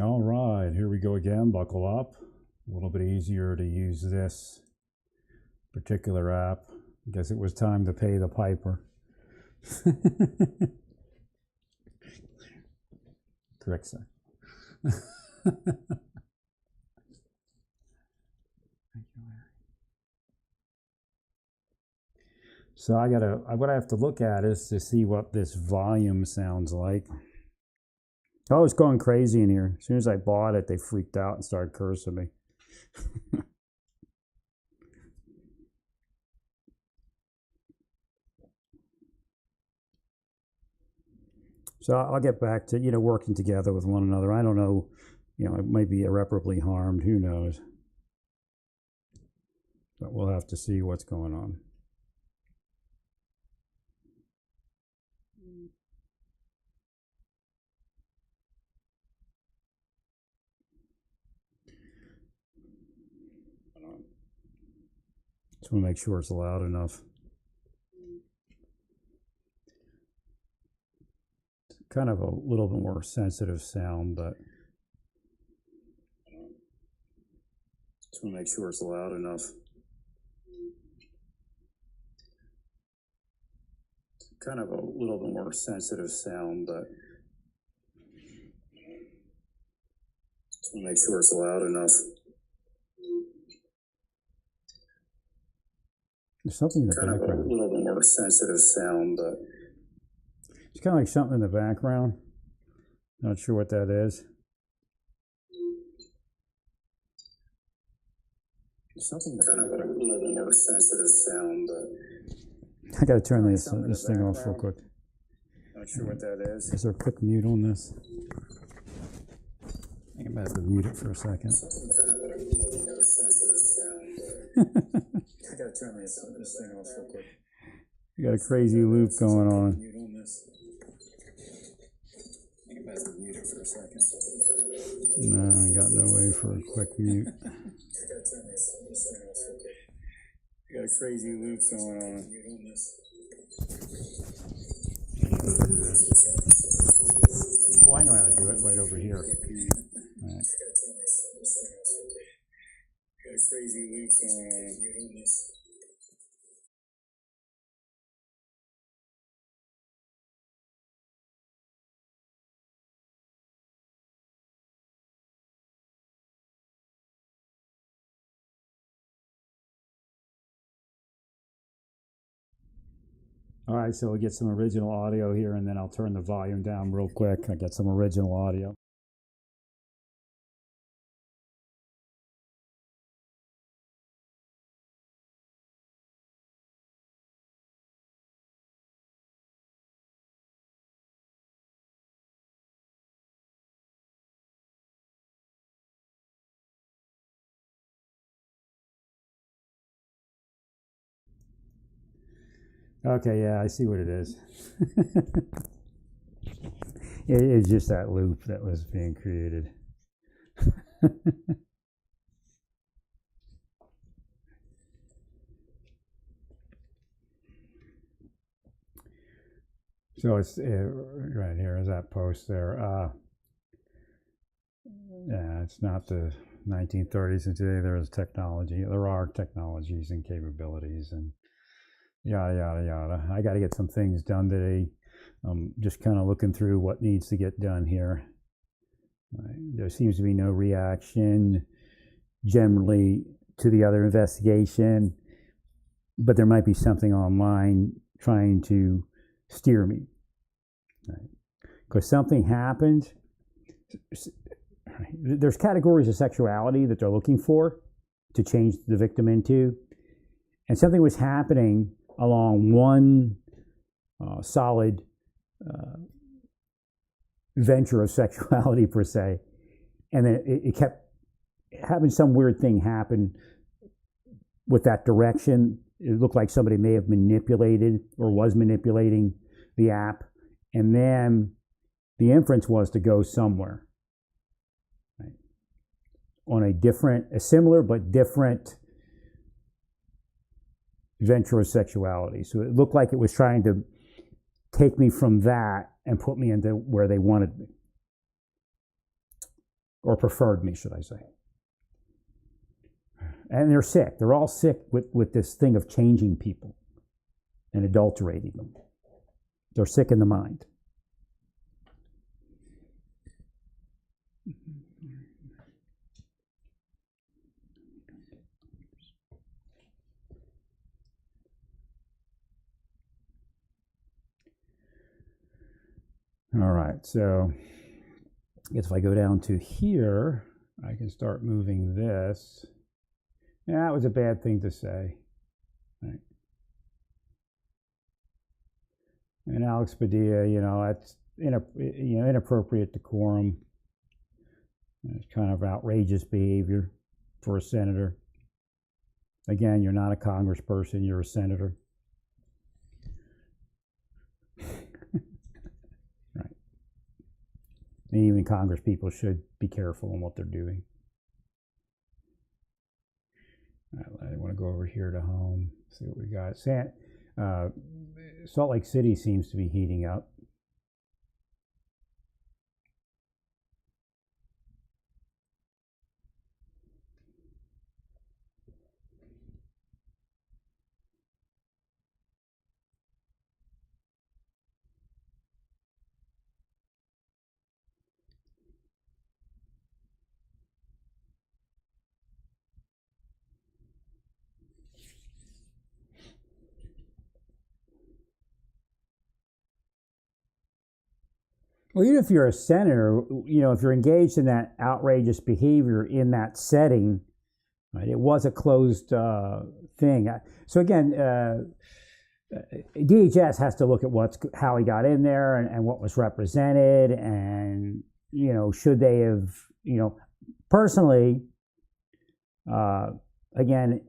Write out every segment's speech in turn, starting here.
All right, here we go again. Buckle up. A little bit easier to use this particular app. I guess it was time to pay the piper. Correct, sir. So what I have to look at is to see what this volume sounds like. Oh, it's going crazy in here. As soon as I bought it, they freaked out and started cursing me. So I'll get back to, working together with one another. I don't know, it might be irreparably harmed. Who knows? But we'll have to see what's going on. Just want to make sure it's loud enough. It's kind of a little bit more sensitive sound, but just want to make sure it's loud enough. It's kind of a little bit more sensitive sound, but just want to make sure it's loud enough. There's something in the background. A little bit more sensitive sound, but it's kind of like something in the background. Not sure what that is. Something kind of a little bit more sensitive sound, but I got to turn this thing off real quick. Not sure what that is. Is there a quick mute on this? I think I'm going to have to mute it for a second. Something kind of a little more sensitive sound. I gotta turn this thing off real quick. You got a crazy loop going on. I think I'm to mute it for a second. No, I got no way for a quick mute. I gotta turn this thing off real quick. You got a crazy loop going on. Oh, I know how to do it right over here. All right. Got a crazy loop going on. All right, so we'll get some original audio here, and then I'll turn the volume down real quick. I got some original audio. Okay, yeah, I see what it is. It's just that loop that was being created. So it's right here is that post there. Yeah, it's not the 1930s, and today there is technology. There are technologies and capabilities and yada, yada, yada. I got to get some things done today. Just kind of looking through what needs to get done here. There seems to be no reaction generally to the other investigation, but there might be something online trying to steer me. Because something happened. There's categories of sexuality that they're looking for to change the victim into, and something was happening along one solid venture of sexuality per se, and then it kept having some weird thing happen with that direction. It looked like somebody may have manipulated or was manipulating the app, and then the inference was to go somewhere, right, on a similar but different venture of sexuality. So it looked like it was trying to take me from that and put me into where they wanted me. or preferred me, should I say. And they're sick. They're all sick with this thing of changing people and adulterating them. They're sick in the mind. All right, so I guess if I go down to here, I can start moving this. Yeah, that was a bad thing to say. Right. And Alex Padilla, that's inappropriate decorum. It's kind of outrageous behavior for a senator. Again, you're not a congressperson, you're a senator. Right. And even Congress people should be careful in what they're doing. I want to go over here to home, see what we got. Salt Lake City seems to be heating up. Well, even if you're a senator, if you're engaged in that outrageous behavior in that setting, right, it was a closed thing. So again, DHS has to look at how he got in there and what was represented, and should they have, personally, again,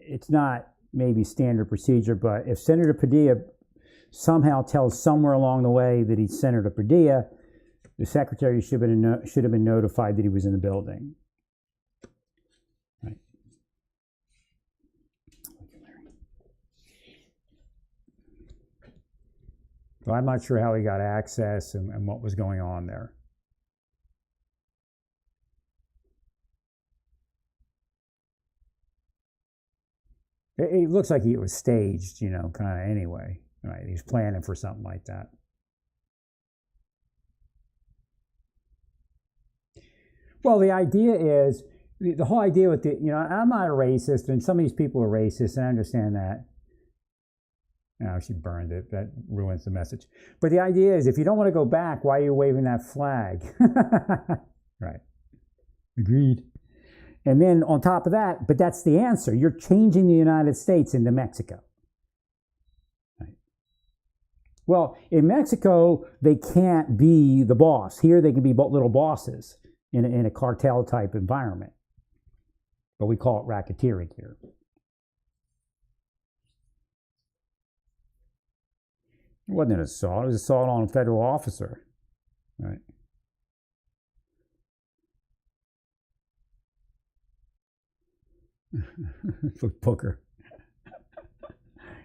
it's not maybe standard procedure, but if Senator Padilla somehow tells somewhere along the way that he's Senator Padilla, the secretary should have been notified that he was in the building. Right. So I'm not sure how he got access and what was going on there. It looks like it was staged, kind of anyway. Right, he's planning for something like that. Well, the idea is, the whole idea with I'm not a racist, and some of these people are racist, and I understand that. No, she burned it. That ruins the message. But the idea is, if you don't want to go back, why are you waving that flag? Right. Agreed. And then on top of that, but that's the answer. You're changing the United States into Mexico. Well, in Mexico, they can't be the boss. Here, they can be little bosses in a cartel-type environment. But we call it racketeering here. It wasn't an assault. It was an assault on a federal officer. Right. Booker.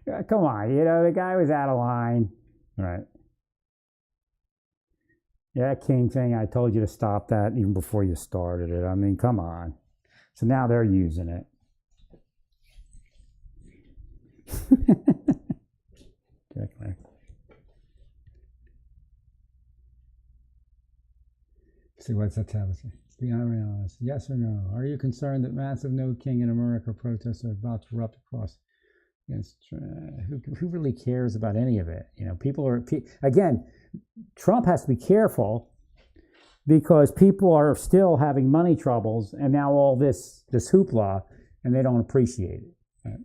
Yeah, come on, the guy was out of line. Right. Yeah, that King thing, I told you to stop that even before you started it. I mean, come on. So now they're using it. See, what's that tell us? Be honest. Yes or no? Are you concerned that massive No King in America protests are about to erupt across? Who really cares about any of it? People are, again, Trump has to be careful because people are still having money troubles, and now all this hoopla, and they don't appreciate it. Right?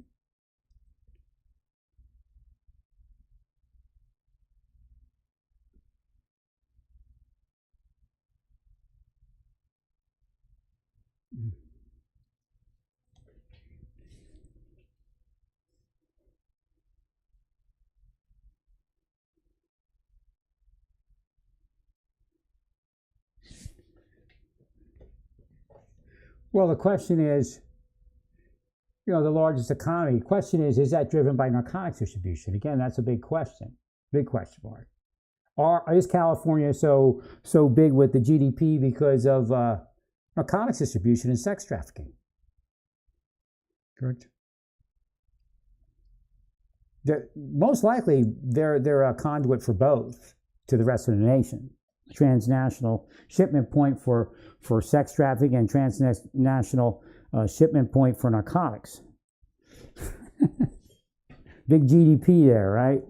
Well, the question is, the largest economy. The question is that driven by narcotics distribution? Again, that's a big question. Big question mark. Is California so big with the GDP because of narcotics distribution and sex trafficking. Correct. Most likely, they're a conduit for both to the rest of the nation. Transnational shipment point for sex trafficking and transnational shipment point for narcotics. Big GDP there, right?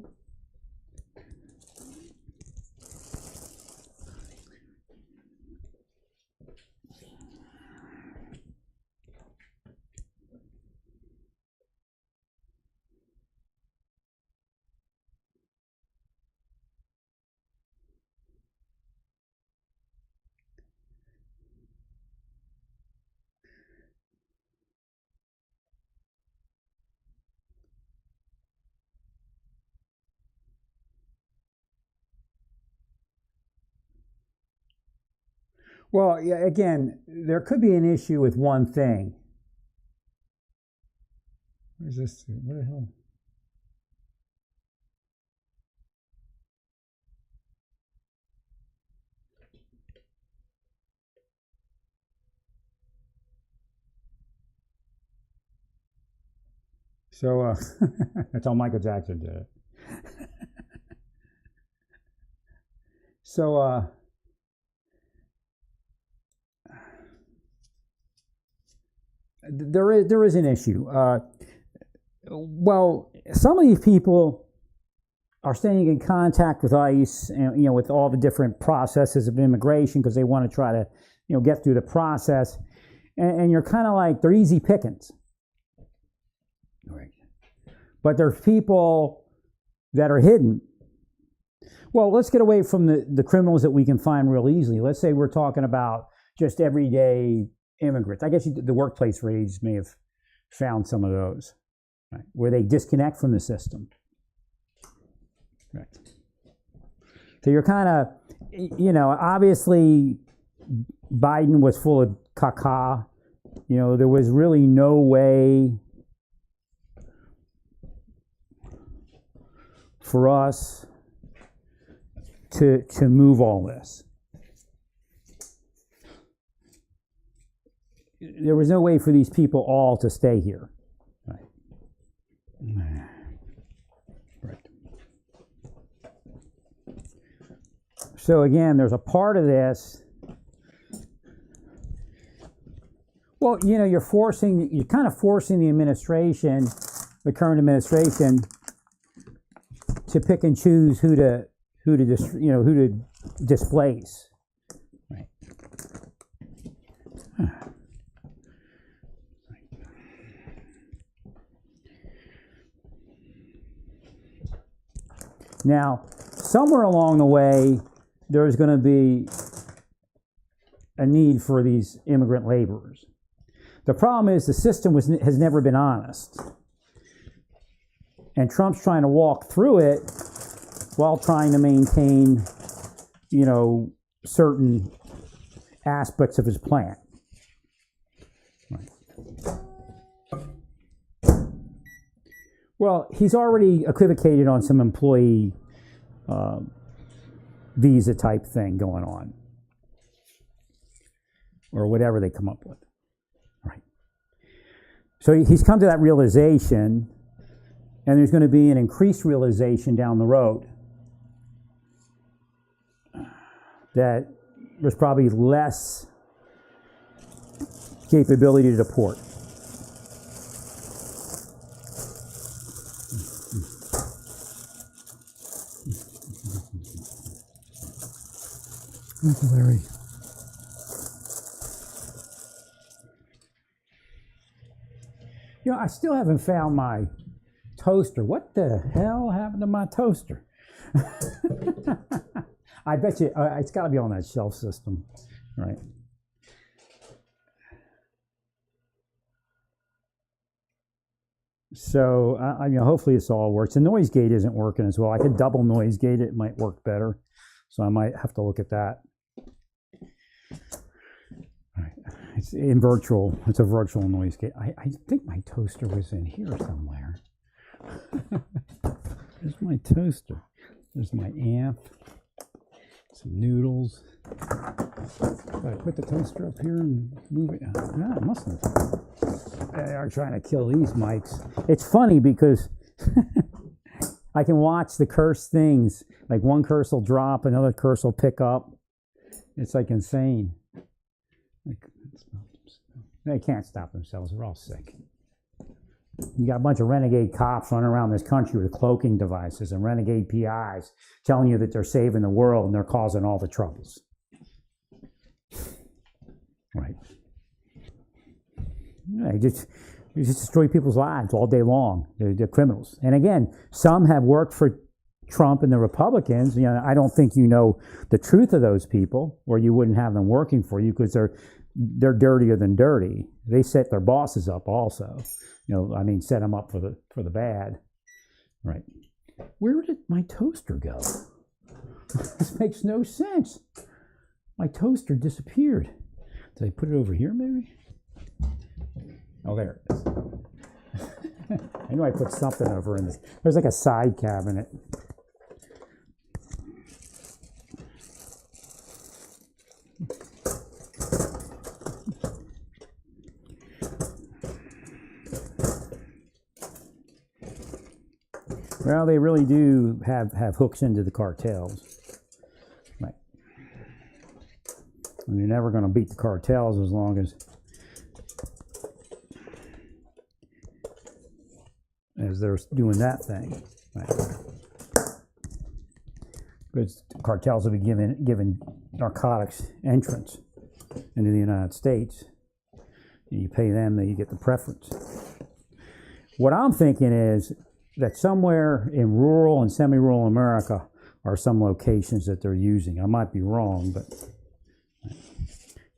Well, yeah, again, there could be an issue with one thing. Where's this? What the hell? So, that's how Michael Jackson did it. So, there is an issue. Well, some of these people are staying in contact with ICE, and with all the different processes of immigration because they want to try to, get through the process, and you're kind of like they're easy pickings. Right. But there's people that are hidden. Well, let's get away from the criminals that we can find real easily. Let's say we're talking about just everyday immigrants. I guess the workplace raids may have found some of those, right, where they disconnect from the system. Right. So you're kind of, obviously Biden was full of caca. There was really no way for us to move all this. There was no way for these people all to stay here. Right. Right. So again, there's a part of this. Well, you're kind of forcing the administration, the current administration, to pick and choose who to displace. Right. Now, somewhere along the way, there's going to be a need for these immigrant laborers. The problem is the system has never been honest. And Trump's trying to walk through it while trying to maintain, certain aspects of his plan. Right. Well, he's already equivocated on some employee visa type thing going on, or whatever they come up with. Right. So he's come to that realization, and there's going to be an increased realization down the road that there's probably less capability to deport. Thank you, Larry. I still haven't found my toaster. What the hell happened to my toaster? I bet you it's got to be on that shelf system, right? So, hopefully this all works. The noise gate isn't working as well. I could double noise gate it. It might work better. So I might have to look at that. All right. It's a virtual noise gate. I think my toaster was in here somewhere. There's my toaster. There's my amp. Some noodles. Gotta put the toaster up here and move it. No, it mustn't. They are trying to kill these mics. It's funny because I can watch the curse things. Like one curse will drop, another curse will pick up. It's like insane. They can't stop themselves. They're all sick. You got a bunch of renegade cops running around this country with cloaking devices and renegade PIs telling you that they're saving the world and they're causing all the troubles. Right. They just destroy people's lives all day long. They're criminals. And again, some have worked for Trump and the Republicans. You know, I don't think you know the truth of those people, or you wouldn't have them working for you, because they're dirtier than dirty. They set their bosses up also. You know, I mean, set them up for the bad. Right. Where did my toaster go? This makes no sense. My toaster disappeared. Did I put it over here, maybe? Oh, there it is. I knew I put something over in this. There's like a side cabinet. Well, they really do have hooks into the cartels. Right. And you're never going to beat the cartels as long as they're doing that thing. Right. Because cartels have been given narcotics entrance into the United States. And you pay them, then you get the preference. What I'm thinking is that somewhere in rural and semi-rural America are some locations that they're using. I might be wrong, but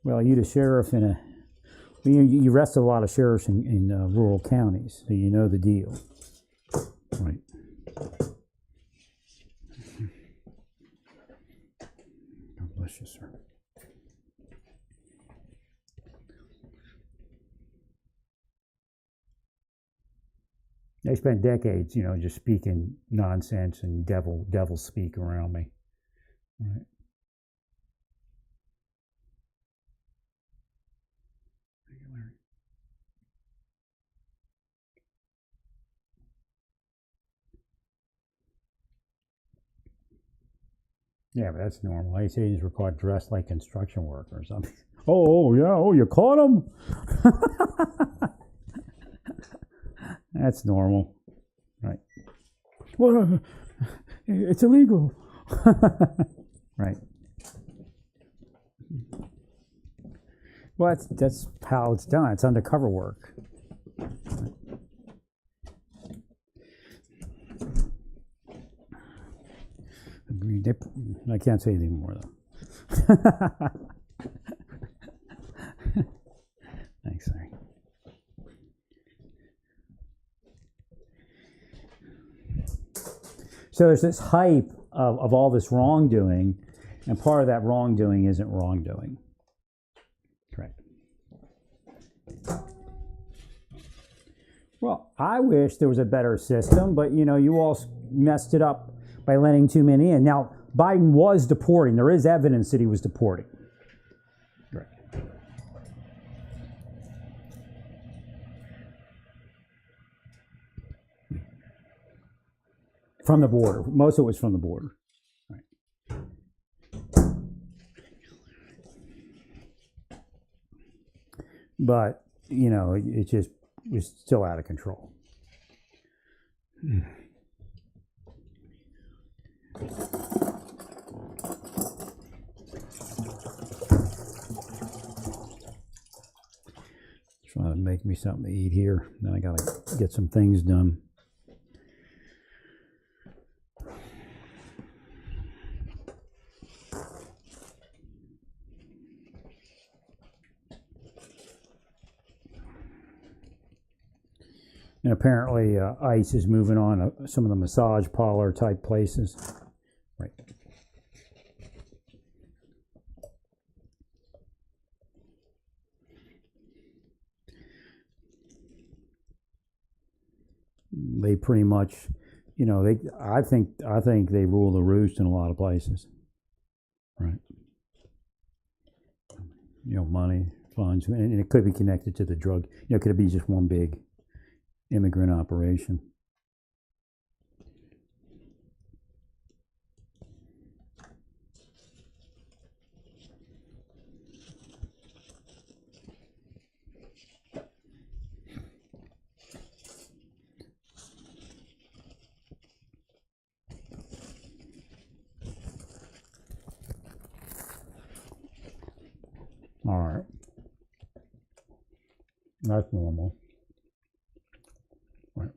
well, you the sheriff you arrest a lot of sheriffs in rural counties, so you know the deal. Right. God bless you, sir. They spent decades, you know, just speaking nonsense and devil speak around me. Right. Yeah, but that's normal. ICE agents were caught dressed like construction workers. I mean, oh yeah, oh, you caught them? That's normal. Right. Well, it's illegal. Right. Well, that's how it's done. It's undercover work. I can't say anything more, though. Thanks, sorry. So there's this hype of all this wrongdoing, and part of that wrongdoing isn't wrongdoing. Correct. Well, I wish there was a better system, but you know, you all messed it up by letting too many in. Now, Biden was deporting. There is evidence that he was deporting. Right. From the border. Most of it was from the border. Right. But, you know, it just was still out of control. Trying to make me something to eat here. Then I gotta get some things done. And apparently ICE is moving on some of the massage parlor type places. Right. They pretty much, you know, I think they rule the roost in a lot of places. right? Money, funds, and it could be connected to the drug. Could it be just one big immigrant operation? All right, that's normal, right?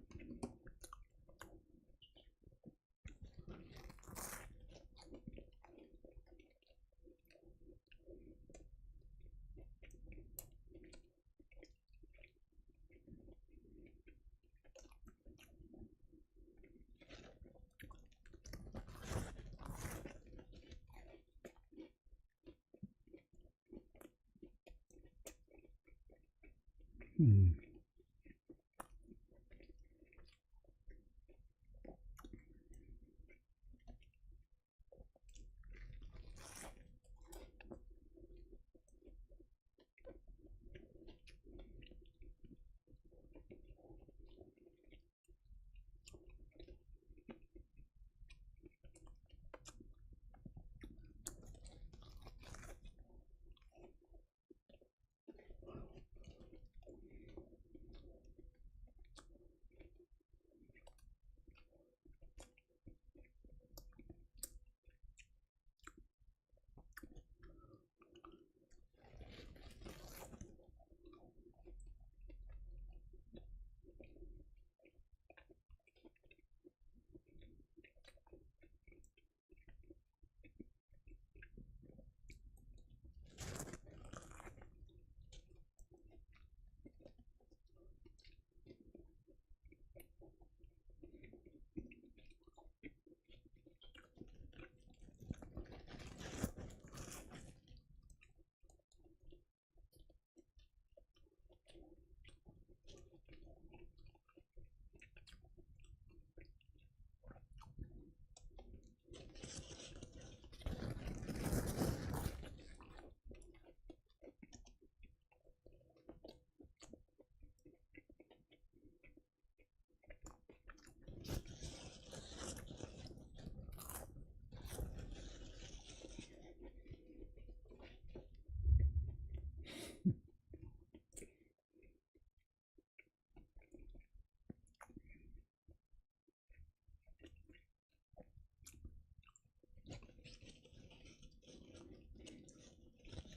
Hmm.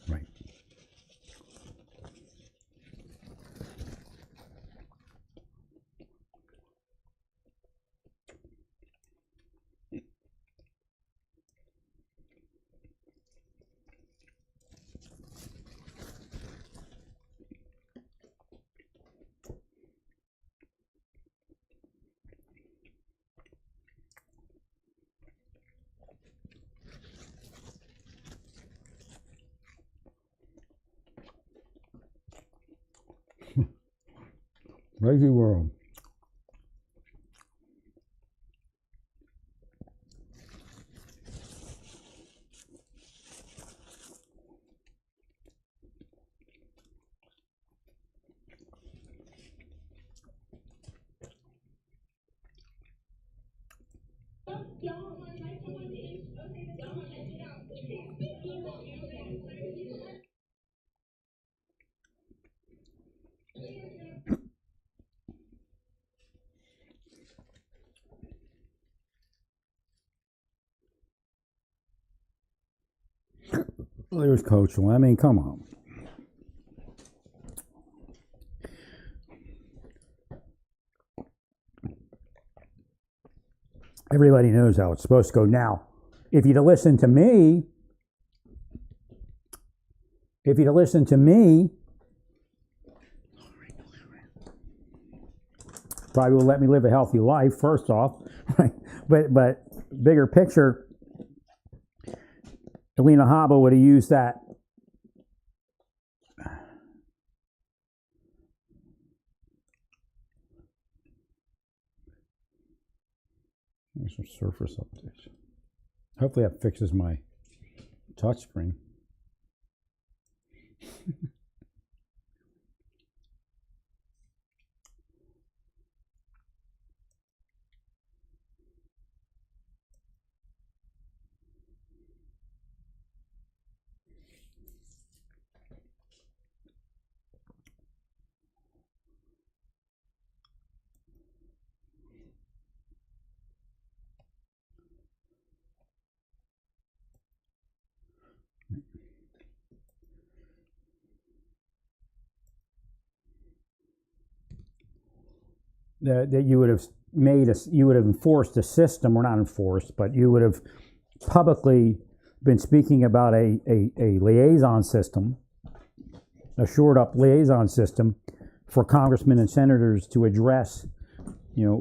Right. Crazy world. There's Coach. I mean, come on. Everybody knows how it's supposed to go. Now, if you'd have listened to me, probably would let me live a healthy life, first off. Right? But bigger picture, Alina Habba would have used that. There's some surface updates. Hopefully that fixes my touchscreen. That you would have you would have enforced a system, or not enforced, but you would have publicly been speaking about a liaison system, a shored up liaison system for congressmen and senators to address,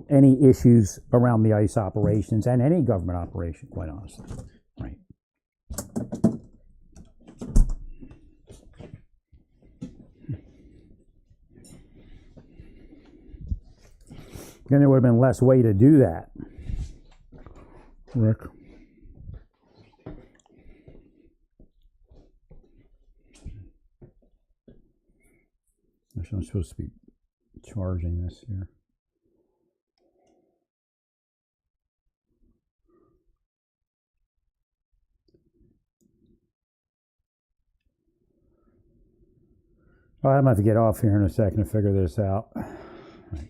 any issues around the ICE operations and any government operation, quite honestly. Right. Then there would have been less way to do that. Rick. I'm supposed to be charging this here. I'm going to have to get off here in a second to figure this out. Right.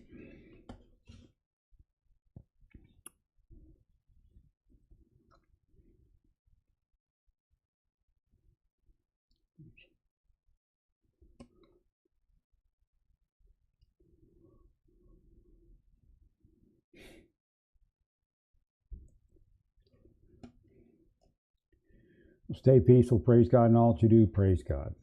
Stay peaceful. Praise God in all that you do. Praise God.